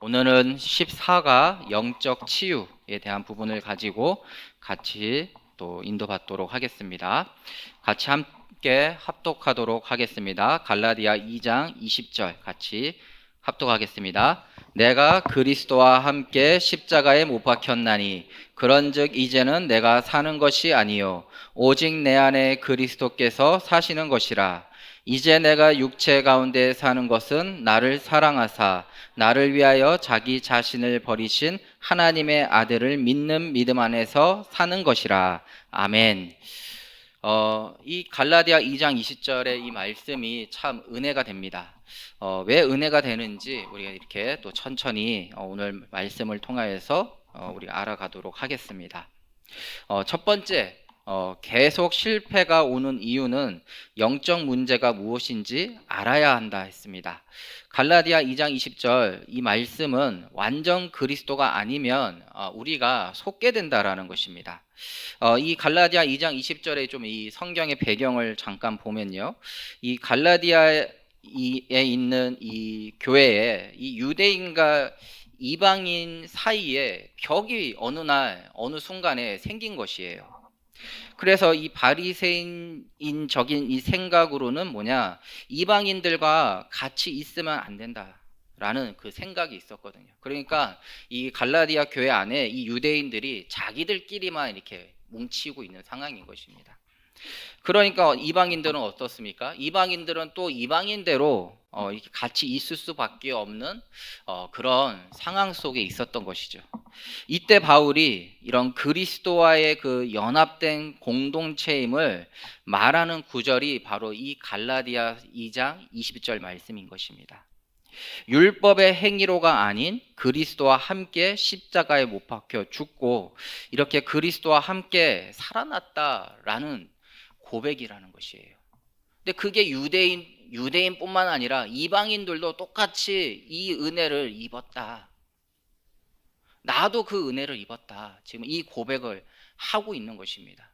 오늘은 14가 영적 치유에 대한 부분을 가지고 같이 또 인도받도록 하겠습니다. 같이 함께 합독하도록 하겠습니다. 갈라디아 2장 20절 같이 합독하겠습니다. 내가 그리스도와 함께 십자가에 못 박혔나니 그런즉 이제는 내가 사는 것이 아니요 오직 내 안에 그리스도께서 사시는 것이라. 이제 내가 육체 가운데 사는 것은 나를 사랑하사 나를 위하여 자기 자신을 버리신 하나님의 아들을 믿는 믿음 안에서 사는 것이라. 아멘. 이 갈라디아 2장 20절의 이 말씀이 참 은혜가 됩니다. 왜 은혜가 되는지 우리가 이렇게 또 천천히 오늘 말씀을 통하여서 우리가 알아가도록 하겠습니다. 첫 번째, 계속 실패가 오는 이유는 영적 문제가 무엇인지 알아야 한다 했습니다. 갈라디아 2장 20절 이 말씀은 완전 그리스도가 아니면 우리가 속게 된다라는 것입니다. 이 갈라디아 2장 20절에 좀 이 성경의 배경을 잠깐 보면요. 이 갈라디아에 있는 이 교회에 이 유대인과 이방인 사이에 벽이 어느 날 어느 순간에 생긴 것이에요. 그래서 이 바리새인적인 이 생각으로는 뭐냐, 이방인들과 같이 있으면 안 된다라는 그 생각이 있었거든요. 그러니까 이 갈라디아 교회 안에 이 유대인들이 자기들끼리만 이렇게 뭉치고 있는 상황인 것입니다. 그러니까 이방인들은 어떻습니까? 이방인들은 또 이방인대로 이렇게 같이 있을 수밖에 없는 그런 상황 속에 있었던 것이죠. 이때 바울이 이런 그리스도와의 그 연합된 공동체임을 말하는 구절이 바로 이 갈라디아 2장 20절 말씀인 것입니다. 율법의 행위로가 아닌 그리스도와 함께 십자가에 못 박혀 죽고 이렇게 그리스도와 함께 살아났다라는 고백이라는 것이에요. 근데 그게 유대인뿐만 아니라 이방인들도 똑같이 이 은혜를 입었다. 나도 그 은혜를 입었다. 지금 이 고백을 하고 있는 것입니다.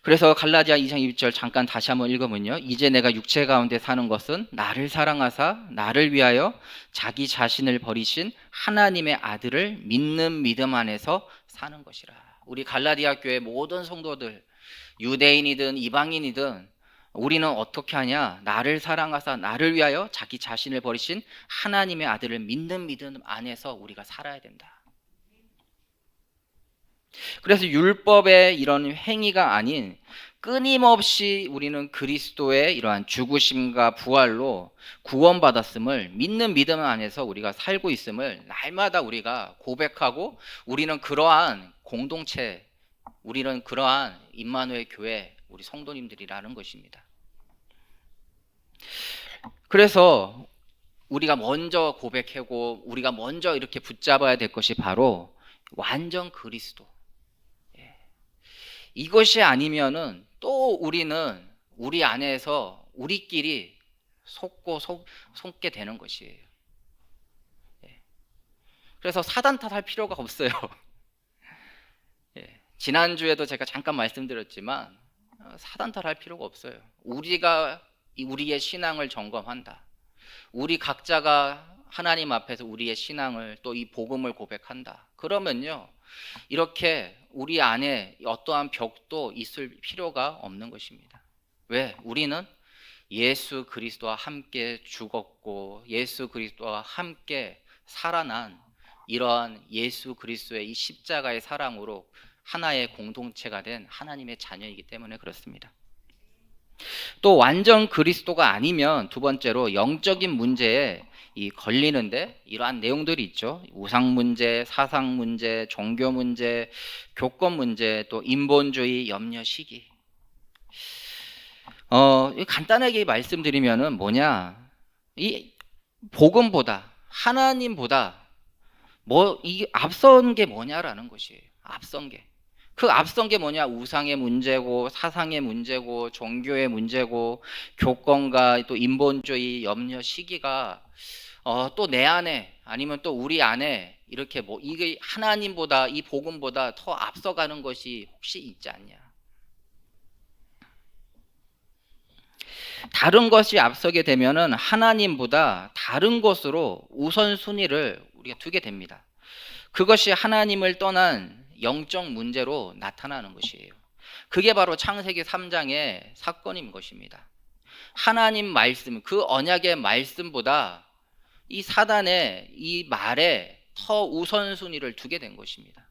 그래서 갈라디아 2장 20절 잠깐 다시 한번 읽어보면요. 이제 내가 육체 가운데 사는 것은 나를 사랑하사 나를 위하여 자기 자신을 버리신 하나님의 아들을 믿는 믿음 안에서 사는 것이라. 우리 갈라디아 교회 모든 성도들, 유대인이든 이방인이든 우리는 어떻게 하냐? 나를 사랑하사 나를 위하여 자기 자신을 버리신 하나님의 아들을 믿는 믿음 안에서 우리가 살아야 된다. 그래서 율법의 이런 행위가 아닌 끊임없이 우리는 그리스도의 이러한 죽으심과 부활로 구원받았음을 믿는 믿음 안에서 우리가 살고 있음을 날마다 우리가 고백하고 우리는 그러한 공동체, 우리는 그러한 임마누엘 교회 우리 성도님들이라는 것입니다. 그래서 우리가 먼저 고백하고 우리가 먼저 이렇게 붙잡아야 될 것이 바로 완전 그리스도. 이것이 아니면은 또 우리는 우리 안에서 우리끼리 속게 되는 것이에요. 그래서 사단 탓할 필요가 없어요. 지난주에도 제가 잠깐 말씀드렸지만 사단 탓할 필요가 없어요. 우리가 우리의 신앙을 점검한다. 우리 각자가 하나님 앞에서 우리의 신앙을 또 이 복음을 고백한다. 그러면요. 이렇게 우리 안에 어떠한 벽도 있을 필요가 없는 것입니다. 왜? 우리는 예수 그리스도와 함께 죽었고 예수 그리스도와 함께 살아난 이러한 예수 그리스도의 이 십자가의 사랑으로 하나의 공동체가 된 하나님의 자녀이기 때문에 그렇습니다. 또 완전 그리스도가 아니면 두 번째로 영적인 문제에 걸리는데 이러한 내용들이 있죠. 우상 문제, 사상 문제, 종교 문제, 교권 문제, 또 인본주의, 염려, 시기. 간단하게 말씀드리면은 뭐냐? 이 복음보다 하나님보다 이 앞선 게 뭐냐라는 것이에요. 앞선 게. 그 앞선 게 뭐냐? 우상의 문제고 사상의 문제고 종교의 문제고 교권과 또 인본주의, 염려, 시기가 또 내 안에 아니면 또 우리 안에 이렇게 이게 하나님보다 이 복음보다 더 앞서가는 것이 혹시 있지 않냐? 다른 것이 앞서게 되면은 하나님보다 다른 것으로 우선순위를 우리가 두게 됩니다. 그것이 하나님을 떠난 영적 문제로 나타나는 것이에요. 그게 바로 창세기 3장의 사건인 것입니다. 하나님 말씀, 그 언약의 말씀보다 이 사단의 이 말에 더 우선순위를 두게 된 것입니다.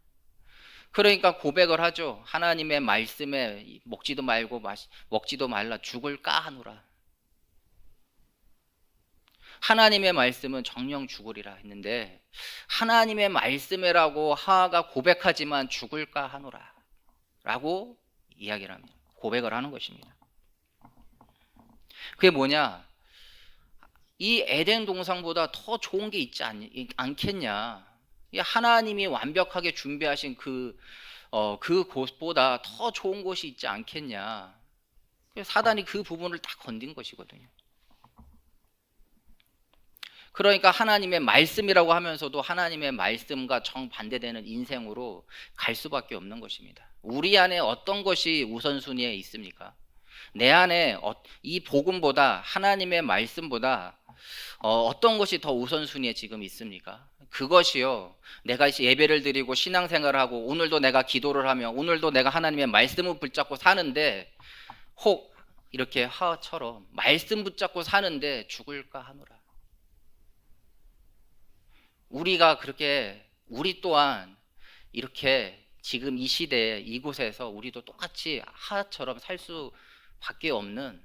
그러니까 고백을 하죠. 하나님의 말씀에 먹지도 말고 먹지도 말라 죽을까 하노라. 하나님의 말씀은 정령 죽으리라 했는데 하나님의 말씀이라고 하하가 고백하지만 죽을까 하노라 라고 이야기를 합니다. 고백을 하는 것입니다. 그게 뭐냐? 이 에덴 동산보다 더 좋은 게 있지 않겠냐? 하나님이 완벽하게 준비하신 그 곳보다 더 좋은 곳이 있지 않겠냐? 사단이 그 부분을 딱 건든 것이거든요. 그러니까 하나님의 말씀이라고 하면서도 하나님의 말씀과 정반대되는 인생으로 갈 수밖에 없는 것입니다. 우리 안에 어떤 것이 우선순위에 있습니까? 내 안에 이 복음보다 하나님의 말씀보다 어떤 것이 더 우선순위에 지금 있습니까? 그것이요, 내가 예배를 드리고 신앙생활을 하고 오늘도 내가 기도를 하며 오늘도 내가 하나님의 말씀을 붙잡고 사는데 혹 이렇게 하처럼 말씀 붙잡고 사는데 죽을까 하노라. 우리가 그렇게 우리 또한 이렇게 지금 이 시대에 이곳에서 우리도 똑같이 하처럼 살 수밖에 없는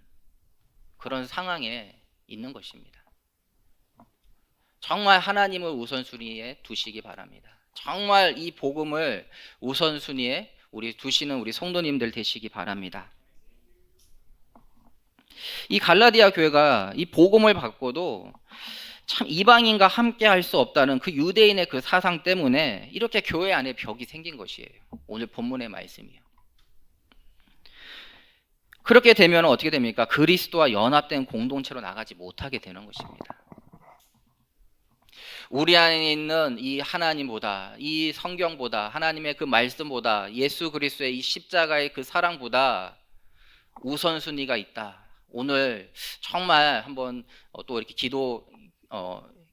그런 상황에 있는 것입니다. 정말 하나님을 우선순위에 두시기 바랍니다. 정말 이 복음을 우선순위에 두시는 우리 성도님들 되시기 바랍니다. 이 갈라디아 교회가 이 복음을 받고도 참 이방인과 함께 할 수 없다는 그 유대인의 그 사상 때문에 이렇게 교회 안에 벽이 생긴 것이에요. 오늘 본문의 말씀이요. 그렇게 되면 어떻게 됩니까? 그리스도와 연합된 공동체로 나가지 못하게 되는 것입니다. 우리 안에 있는 이 하나님보다, 이 성경보다, 하나님의 그 말씀보다, 예수 그리스도의 이 십자가의 그 사랑보다 우선순위가 있다. 오늘 정말 한번 또 이렇게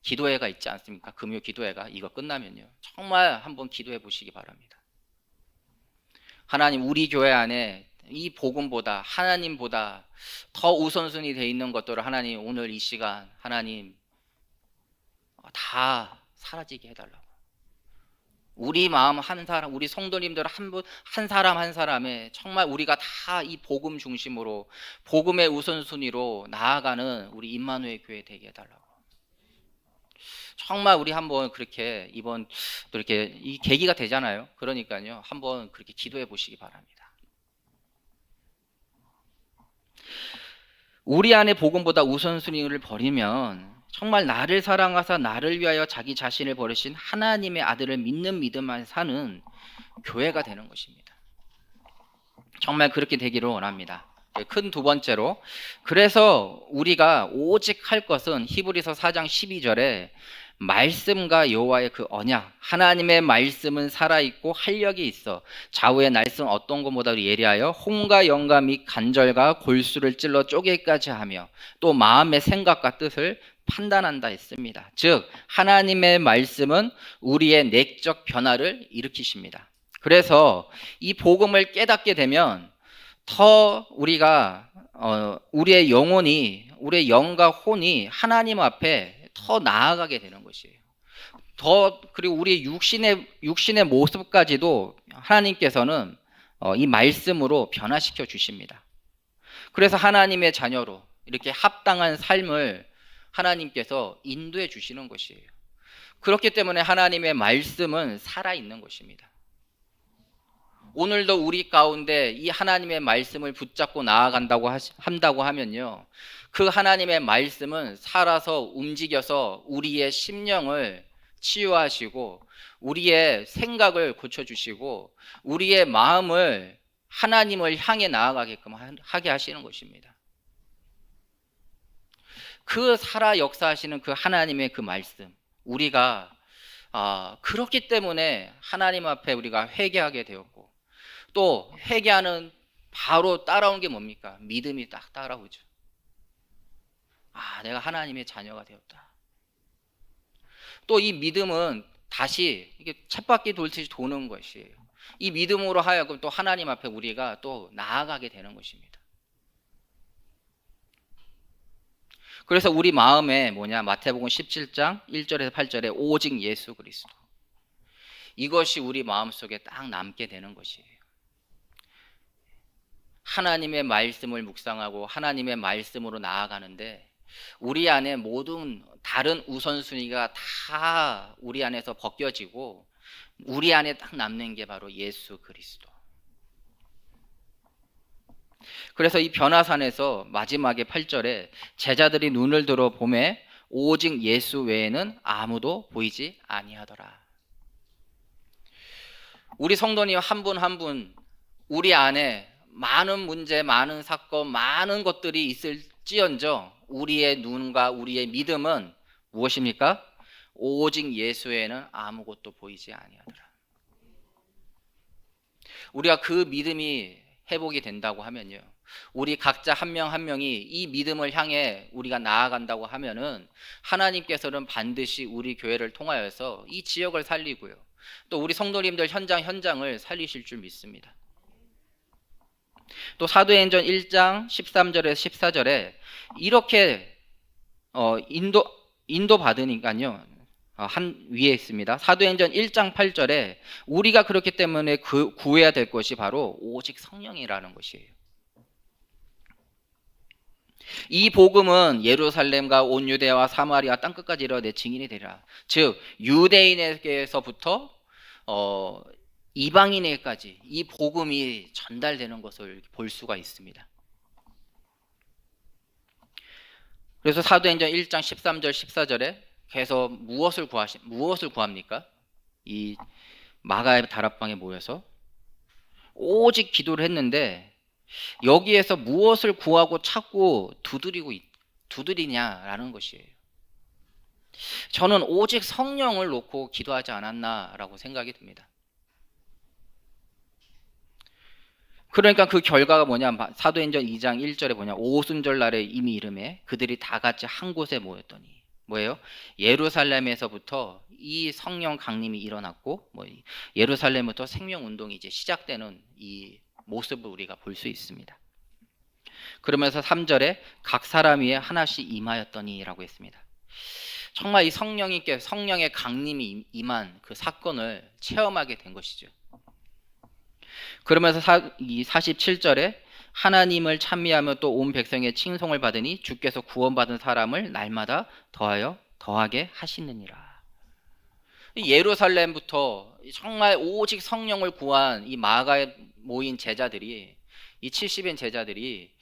기도회가 있지 않습니까? 금요 기도회가 이거 끝나면요. 정말 한번 기도해 보시기 바랍니다. 하나님, 우리 교회 안에 이 복음보다 하나님보다 더 우선순위 되어 있는 것들을 하나님 오늘 이 시간 하나님 다 사라지게 해달라고. 우리 마음 한 사람, 우리 성도님들 한 사람 한 사람에 정말 우리가 다 이 복음 중심으로 복음의 우선순위로 나아가는 우리 임마누엘 교회 되게 해달라고. 정말 우리 한번 그렇게 이번 또 이렇게 이 계기가 되잖아요. 그러니까요, 한번 그렇게 기도해 보시기 바랍니다. 우리 안에 복음보다 우선순위를 버리면 정말 나를 사랑하사 나를 위하여 자기 자신을 버리신 하나님의 아들을 믿는 믿음만 사는 교회가 되는 것입니다. 정말 그렇게 되기를 원합니다. 큰 두 번째로, 그래서 우리가 오직 할 것은 히브리서 4장 12절에 말씀과 여호와의 그 언약, 하나님의 말씀은 살아있고 활력이 있어 좌우의 날선 어떤 것보다 예리하여 혼과 영과 및 간절과 골수를 찔러 쪼개기까지 하며 또 마음의 생각과 뜻을 판단한다 했습니다. 즉 하나님의 말씀은 우리의 내적 변화를 일으키십니다. 그래서 이 복음을 깨닫게 되면 더 우리가 우리의 영혼이, 우리의 영과 혼이 하나님 앞에 더 나아가게 되는 것이에요. 그리고 우리의 육신의 모습까지도 하나님께서는 이 말씀으로 변화시켜 주십니다. 그래서 하나님의 자녀로 이렇게 합당한 삶을 하나님께서 인도해 주시는 것이에요. 그렇기 때문에 하나님의 말씀은 살아있는 것입니다. 오늘도 우리 가운데 이 하나님의 말씀을 붙잡고 나아간다고 한다고 하면요, 그 하나님의 말씀은 살아서 움직여서 우리의 심령을 치유하시고 우리의 생각을 고쳐주시고 우리의 마음을 하나님을 향해 나아가게끔 하게 하시는 것입니다. 그 살아 역사하시는 그 하나님의 그 말씀, 우리가 그렇기 때문에 하나님 앞에 우리가 회개하게 되었고, 또 회개하는 바로 따라온 게 뭡니까? 믿음이 딱 따라오죠. 내가 하나님의 자녀가 되었다. 또 이 믿음은 다시 이게 쳇바퀴 돌듯이 도는 것이에요. 이 믿음으로 하여금 또 하나님 앞에 우리가 또 나아가게 되는 것입니다. 그래서 우리 마음에 마태복음 17장 1절에서 8절에 오직 예수 그리스도, 이것이 우리 마음속에 딱 남게 되는 것이에요. 하나님의 말씀을 묵상하고 하나님의 말씀으로 나아가는데 우리 안에 모든 다른 우선순위가 다 우리 안에서 벗겨지고 우리 안에 딱 남는 게 바로 예수 그리스도. 그래서 이 변화산에서 마지막에 8절에 제자들이 눈을 들어 보매 오직 예수 외에는 아무도 보이지 아니하더라. 우리 성도님 한 분 한 분 우리 안에 많은 문제, 많은 사건, 많은 것들이 있을지언정 우리의 눈과 우리의 믿음은 무엇입니까? 오직 예수에는 아무것도 보이지 아니하더라. 우리가 그 믿음이 회복이 된다고 하면요, 우리 각자 한 명 한 명이 이 믿음을 향해 우리가 나아간다고 하면은 하나님께서는 반드시 우리 교회를 통하여서 이 지역을 살리고요, 또 우리 성도님들 현장을 살리실 줄 믿습니다. 또 사도행전 1장 13절에서 14절에 이렇게 인도 받으니까요, 한 위에 있습니다. 사도행전 1장 8절에 우리가 그렇기 때문에 구해야 될 것이 바로 오직 성령이라는 것이에요. 이 복음은 예루살렘과 온 유대와 사마리아 땅끝까지 이르러 내 증인이 되리라. 즉 유대인에게서부터 이방인에게까지 이 복음이 전달되는 것을 볼 수가 있습니다. 그래서 사도행전 1장 13절 14절에 계속 무엇을 구합니까? 이 마가의 다락방에 모여서 오직 기도를 했는데 여기에서 무엇을 구하고 찾고 두드리냐라는 것이에요. 저는 오직 성령을 놓고 기도하지 않았나라고 생각이 듭니다. 그러니까 그 결과가 사도행전 2장 1절에 오순절 날에 이미 이름에 그들이 다 같이 한 곳에 모였더니 뭐예요? 예루살렘에서부터 이 성령 강림이 일어났고 예루살렘부터 생명운동이 이제 시작되는 이 모습을 우리가 볼 수 있습니다. 그러면서 3절에 각 사람 위에 하나씩 임하였더니 라고 했습니다. 정말 이 성령의 강림이 임한 그 사건을 체험하게 된 것이죠. 그러면서 이 47절에 하나님을 찬미하며 또 온 백성의 칭송을 받으니 주께서 구원받은 사람을 날마다 더하게 하시느니라. 예루살렘부터 정말 오직 성령을 구한 이 마가에 모인 제자들이, 이 70인 제자들이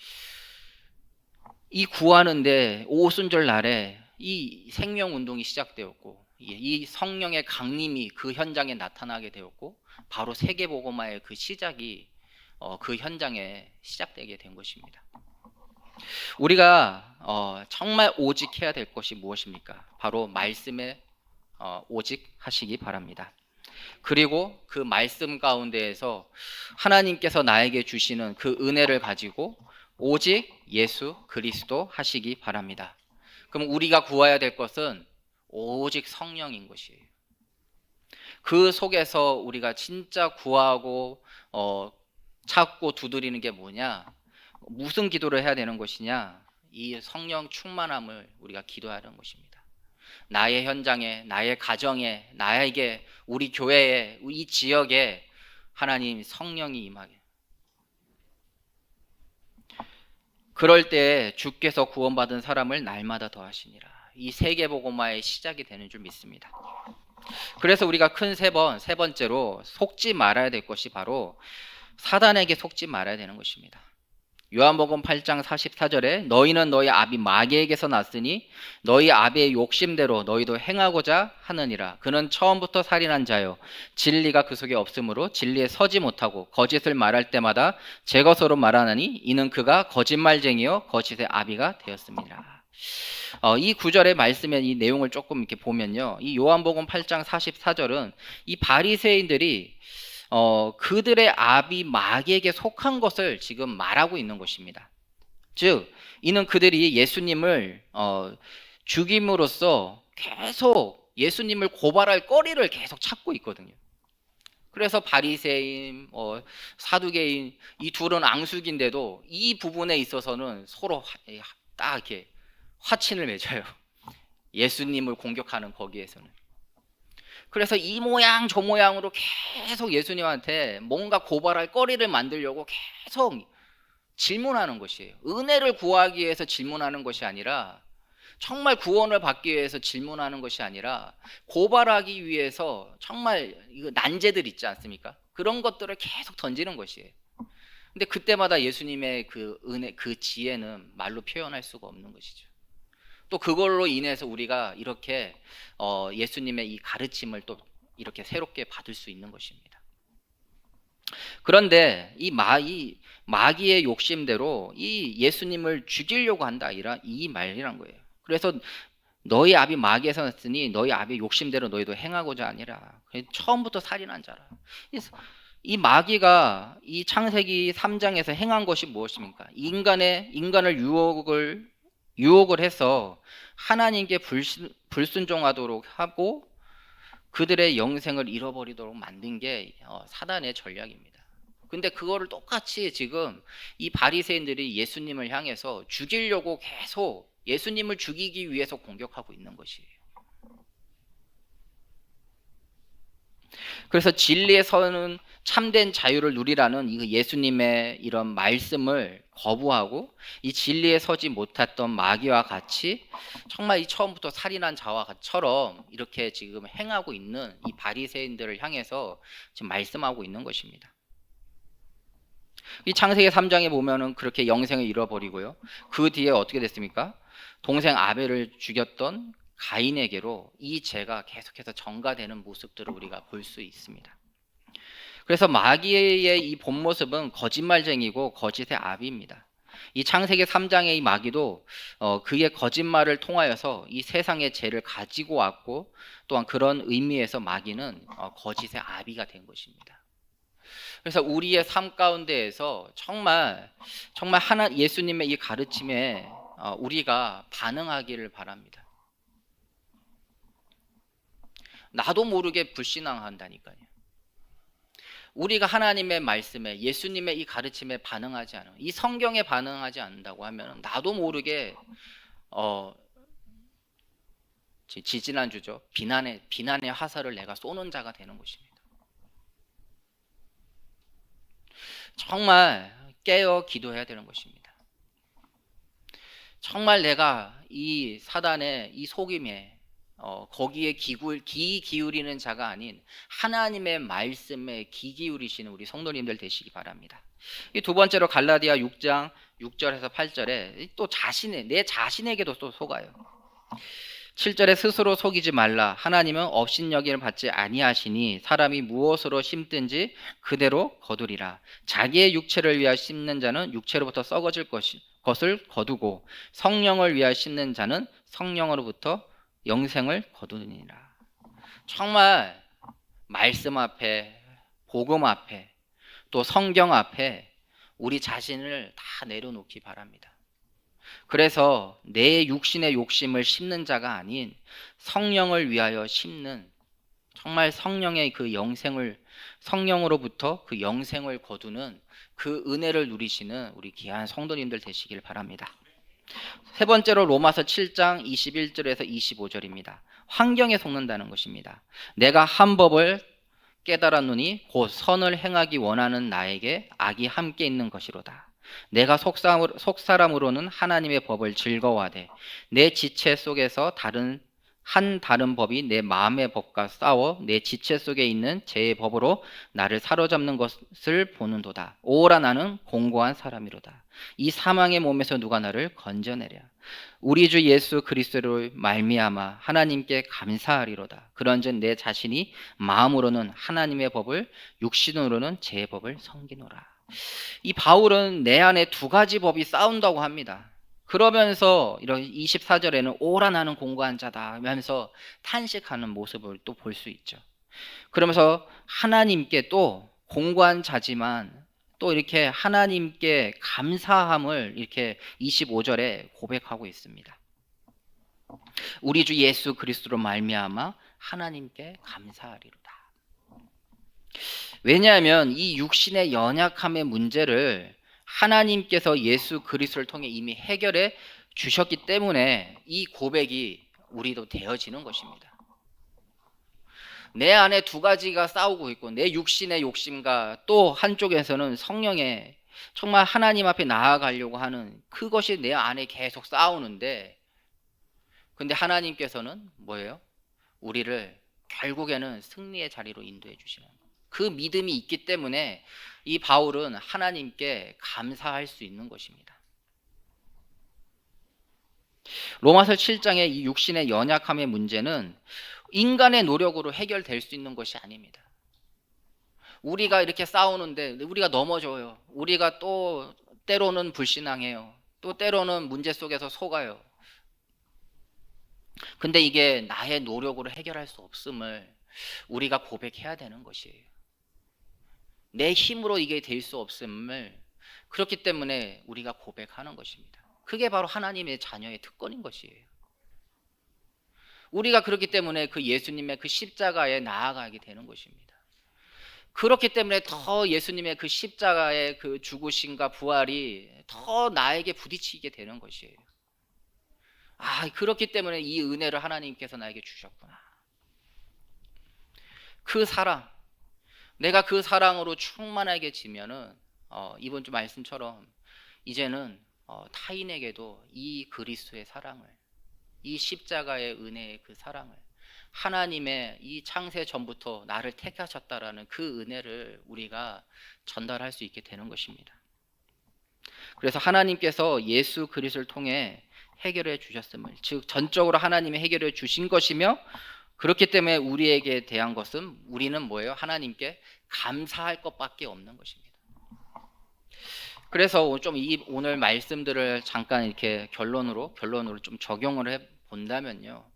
이 구하는데 오순절 날에 이 생명운동이 시작되었고 이 성령의 강림이 그 현장에 나타나게 되었고 바로 세계복음화의 그 시작이 그 현장에 시작되게 된 것입니다. 우리가 정말 오직 해야 될 것이 무엇입니까? 바로 말씀에 오직 하시기 바랍니다. 그리고 그 말씀 가운데에서 하나님께서 나에게 주시는 그 은혜를 가지고 오직 예수 그리스도 하시기 바랍니다. 그럼 우리가 구해야 될 것은 오직 성령인 것이에요. 그 속에서 우리가 진짜 구하고 찾고 두드리는 게 뭐냐? 무슨 기도를 해야 되는 것이냐? 이 성령 충만함을 우리가 기도해야 하는 것입니다. 나의 현장에, 나의 가정에, 나에게, 우리 교회에, 이 지역에 하나님 성령이 임하게. 그럴 때 주께서 구원받은 사람을 날마다 더하시니라. 이 세계복음화의 시작이 되는 줄 믿습니다. 그래서 우리가 큰 세 번째로 속지 말아야 될 것이 바로 사단에게 속지 말아야 되는 것입니다. 요한복음 8장 44절에 너희는 너희 아비 마귀에게서 났으니 너희 아비의 욕심대로 너희도 행하고자 하느니라. 그는 처음부터 살인한 자요 진리가 그 속에 없으므로 진리에 서지 못하고 거짓을 말할 때마다 제 것으로 말하느니 이는 그가 거짓말쟁이요 거짓의 아비가 되었습니다. 이 구절의 말씀의 이 내용을 조금 이렇게 보면요, 이 요한복음 8장 44절은 이 바리새인들이 그들의 아비 마귀에게 속한 것을 지금 말하고 있는 것입니다. 즉 이는 그들이 예수님을 죽임으로써 계속 예수님을 고발할 거리를 계속 찾고 있거든요. 그래서 바리새인, 사두개인 이 둘은 앙숙인데도 이 부분에 있어서는 서로 딱 이렇게 화친을 맺어요. 예수님을 공격하는 거기에서는. 그래서 이 모양 저 모양으로 계속 예수님한테 뭔가 고발할 거리를 만들려고 계속 질문하는 것이에요. 은혜를 구하기 위해서 질문하는 것이 아니라, 정말 구원을 받기 위해서 질문하는 것이 아니라, 고발하기 위해서 정말 이거 난제들 있지 않습니까? 그런 것들을 계속 던지는 것이에요. 근데 그때마다 예수님의 그 은혜, 그 지혜는 말로 표현할 수가 없는 것이죠. 또 그걸로 인해서 우리가 이렇게 예수님의 이 가르침을 또 이렇게 새롭게 받을 수 있는 것입니다. 그런데 이 마귀의 욕심대로 이 예수님을 죽이려고 한다, 이 말이란 거예요. 그래서 너희 아비 마귀에서 났으니 너희 아비의 욕심대로 너희도 행하고자 아니라. 처음부터 살인한 자라. 이 마귀가 이 창세기 3장에서 행한 것이 무엇입니까? 인간을 유혹을 해서 하나님께 불순종하도록 하고 그들의 영생을 잃어버리도록 만든 게 사단의 전략입니다. 근데 그거를 똑같이 지금 이 바리새인들이 예수님을 향해서 죽이려고 계속 예수님을 죽이기 위해서 공격하고 있는 것이에요. 그래서 진리에 서는 참된 자유를 누리라는 이 예수님의 이런 말씀을 거부하고 이 진리에 서지 못했던 마귀와 같이 정말 이 처음부터 살인한 자와처럼 이렇게 지금 행하고 있는 이 바리새인들을 향해서 지금 말씀하고 있는 것입니다. 이 창세기 3장에 보면은 그렇게 영생을 잃어버리고요. 그 뒤에 어떻게 됐습니까? 동생 아벨을 죽였던 가인에게로 이 죄가 계속해서 전가되는 모습들을 우리가 볼 수 있습니다. 그래서 마귀의 이 본 모습은 거짓말쟁이고 거짓의 아비입니다. 이 창세기 3장의 이 마귀도 그의 거짓말을 통하여서 이 세상의 죄를 가지고 왔고, 또한 그런 의미에서 마귀는 거짓의 아비가 된 것입니다. 그래서 우리의 삶 가운데에서 정말 예수님의 이 가르침에 우리가 반응하기를 바랍니다. 나도 모르게 불신앙한다니까요. 우리가 하나님의 말씀에, 예수님의 이 가르침에 반응하지 않으면, 이 성경에 반응하지 않는다고 하면 나도 모르게 지지난주죠. 비난의 화살을 내가 쏘는 자가 되는 것입니다. 정말 깨어 기도해야 되는 것입니다. 정말 내가 이 사단의 이 속임에 거기에 귀 기울이는 자가 아닌 하나님의 말씀에 귀 기울이시는 우리 성도님들 되시기 바랍니다. 이 두 번째로 갈라디아 6장 6절에서 8절에 또 내 자신에게도 또 속아요. 7절에 스스로 속이지 말라. 하나님은 업신여김을 받지 아니하시니 사람이 무엇으로 심든지 그대로 거두리라. 자기의 육체를 위하여 심는 자는 육체로부터 썩어질 것을 거두고 성령을 위하여 심는 자는 성령으로부터 영생을 거두니라. 정말 말씀 앞에, 복음 앞에, 또 성경 앞에 우리 자신을 다 내려놓기 바랍니다. 그래서 내 육신의 욕심을 심는 자가 아닌 성령을 위하여 심는, 정말 성령의 그 영생을, 성령으로부터 그 영생을 거두는 그 은혜를 누리시는 우리 귀한 성도님들 되시길 바랍니다. 세 번째로 로마서 7장 21절에서 25절입니다. 환경에 속는다는 것입니다. 내가 한 법을 깨달았노니 곧 선을 행하기 원하는 나에게 악이 함께 있는 것이로다. 내가 속사람으로는 하나님의 법을 즐거워하되 내 지체 속에서 다른 법이 내 마음의 법과 싸워 내 지체 속에 있는 죄의 법으로 나를 사로잡는 것을 보는도다. 오라 나는 공고한 사람이로다. 이 사망의 몸에서 누가 나를 건져내랴. 우리 주 예수 그리스도로 말미암아 하나님께 감사하리로다. 그런즉 내 자신이 마음으로는 하나님의 법을, 육신으로는 죄의 법을 섬기노라. 이 바울은 내 안에 두 가지 법이 싸운다고 합니다. 그러면서 이런 24절에는 오라 나는 공고한 자다 하면서 탄식하는 모습을 또 볼 수 있죠. 그러면서 하나님께 또 공고한 자지만 또 이렇게 하나님께 감사함을 이렇게 25절에 고백하고 있습니다. 우리 주 예수 그리스도로 말미암아 하나님께 감사하리로다. 왜냐하면 이 육신의 연약함의 문제를 하나님께서 예수 그리스도를 통해 이미 해결해 주셨기 때문에 이 고백이 우리도 되어지는 것입니다. 내 안에 두 가지가 싸우고 있고, 내 육신의 욕심과 또 한쪽에서는 성령의 정말 하나님 앞에 나아가려고 하는 그것이 내 안에 계속 싸우는데, 근데 하나님께서는 뭐예요? 우리를 결국에는 승리의 자리로 인도해 주시는 그 믿음이 있기 때문에 이 바울은 하나님께 감사할 수 있는 것입니다. 로마서 7장의 이 육신의 연약함의 문제는 인간의 노력으로 해결될 수 있는 것이 아닙니다. 우리가 이렇게 싸우는데 우리가 넘어져요. 우리가 또 때로는 불신앙해요. 또 때로는 문제 속에서 속아요. 근데 이게 나의 노력으로 해결할 수 없음을 우리가 고백해야 되는 것이에요. 내 힘으로 이게 될 수 없음을, 그렇기 때문에 우리가 고백하는 것입니다. 그게 바로 하나님의 자녀의 특권인 것이에요. 우리가 그렇기 때문에 그 예수님의 그 십자가에 나아가게 되는 것입니다. 그렇기 때문에 더 예수님의 그 십자가의 그 죽으심과 부활이 더 나에게 부딪히게 되는 것이에요. 그렇기 때문에 이 은혜를 하나님께서 나에게 주셨구나. 그 사랑, 내가 그 사랑으로 충만하게 지면은 이번 주 말씀처럼 이제는 타인에게도 이 그리스도의 사랑을, 이 십자가의 은혜의 그 사랑을, 하나님의 이 창세 전부터 나를 택하셨다라는 그 은혜를 우리가 전달할 수 있게 되는 것입니다. 그래서 하나님께서 예수 그리스도를 통해 해결해 주셨음을, 즉 전적으로 하나님이 해결해 주신 것이며, 그렇기 때문에 우리에게 대한 것은 우리는 뭐예요? 하나님께 감사할 것밖에 없는 것입니다. 그래서 좀 오늘 말씀들을 잠깐 이렇게 결론으로 좀 적용을 해 본다면요,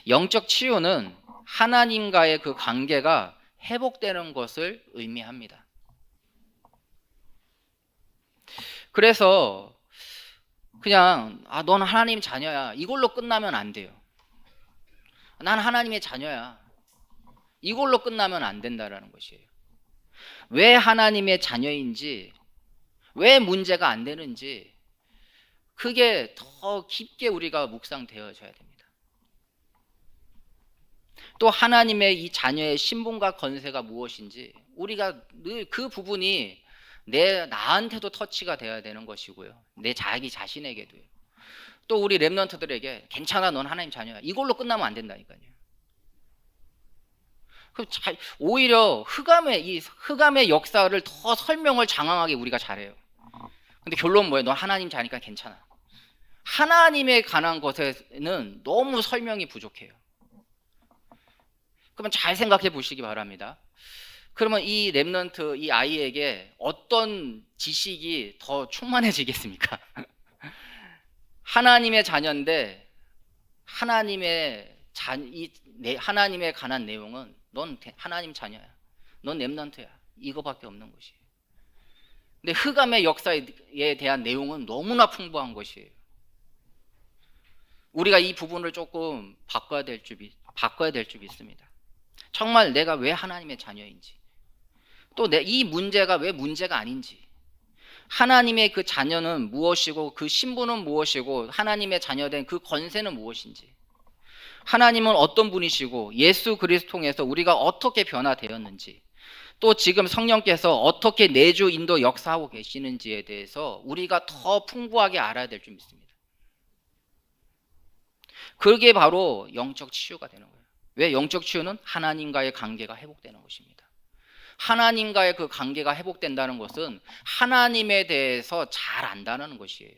영적 치유는 하나님과의 그 관계가 회복되는 것을 의미합니다. 그래서 그냥 넌 하나님 자녀야, 이걸로 끝나면 안 돼요. 난 하나님의 자녀야, 이걸로 끝나면 안 된다라는 것이에요. 왜 하나님의 자녀인지, 왜 문제가 안 되는지, 그게 더 깊게 우리가 묵상되어져야 됩니다. 또 하나님의 이 자녀의 신분과 권세가 무엇인지 우리가 늘 그 부분이 나한테도 터치가 되어야 되는 것이고요, 내 자기 자신에게도요. 또 우리 렘넌트들에게 괜찮아, 넌 하나님 자녀야, 이걸로 끝나면 안 된다니까요. 오히려 흑암의 역사를 더 설명을 장황하게 우리가 잘해요. 근데 결론은 뭐예요? 넌 하나님 자니까 괜찮아. 하나님에 관한 것에는 너무 설명이 부족해요. 그러면 잘 생각해 보시기 바랍니다. 그러면 이 렘넌트, 이 아이에게 어떤 지식이 더 충만해지겠습니까? 하나님의 자녀인데 하나님에 관한 내용은 넌 하나님 자녀야, 넌 렘넌트야, 이거밖에 없는 것이에요. 근데 흑암의 역사에 대한 내용은 너무나 풍부한 것이에요. 우리가 이 부분을 조금 바꿔야 될 줄 믿습니다. 정말 내가 왜 하나님의 자녀인지, 또 이 문제가 왜 문제가 아닌지, 하나님의 그 자녀는 무엇이고 그 신분은 무엇이고 하나님의 자녀된 그 권세는 무엇인지, 하나님은 어떤 분이시고 예수 그리스도 통해서 우리가 어떻게 변화되었는지, 또 지금 성령께서 어떻게 내주 인도 역사하고 계시는지에 대해서 우리가 더 풍부하게 알아야 될 줄 믿습니다. 그게 바로 영적 치유가 되는 거예요. 왜? 영적 치유는 하나님과의 관계가 회복되는 것입니다. 하나님과의 그 관계가 회복된다는 것은 하나님에 대해서 잘 안다는 것이에요.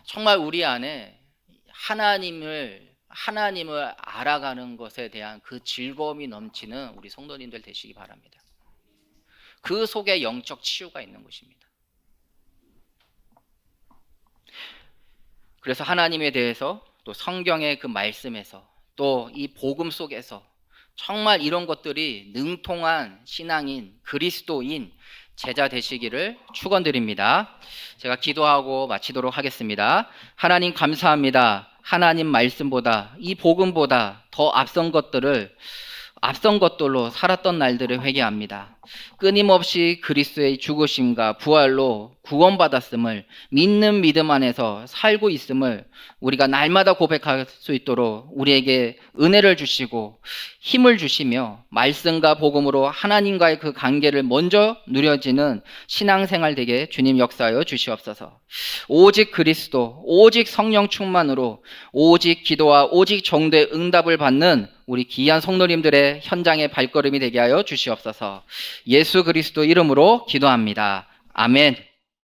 정말 우리 안에 하나님을 알아가는 것에 대한 그 즐거움이 넘치는 우리 성도님들 되시기 바랍니다. 그 속에 영적 치유가 있는 것입니다. 그래서 하나님에 대해서, 또 성경의 그 말씀에서, 또 이 복음 속에서 정말 이런 것들이 능통한 신앙인, 그리스도인, 제자 되시기를 축원드립니다. 제가 기도하고 마치도록 하겠습니다. 하나님 감사합니다. 하나님 말씀보다 이 복음보다 더 앞선 것들로 살았던 날들을 회개합니다. 끊임없이 그리스도의 죽으심과 부활로 구원받았음을 믿는 믿음 안에서 살고 있음을 우리가 날마다 고백할 수 있도록 우리에게 은혜를 주시고 힘을 주시며 말씀과 복음으로 하나님과의 그 관계를 먼저 누려지는 신앙생활 되게 주님 역사하여 주시옵소서. 오직 그리스도, 오직 성령 충만으로 오직 기도와 오직 정도의 응답을 받는 우리 귀한 성도님들의 현장의 발걸음이 되게 하여 주시옵소서. 예수 그리스도 이름으로 기도합니다. 아멘.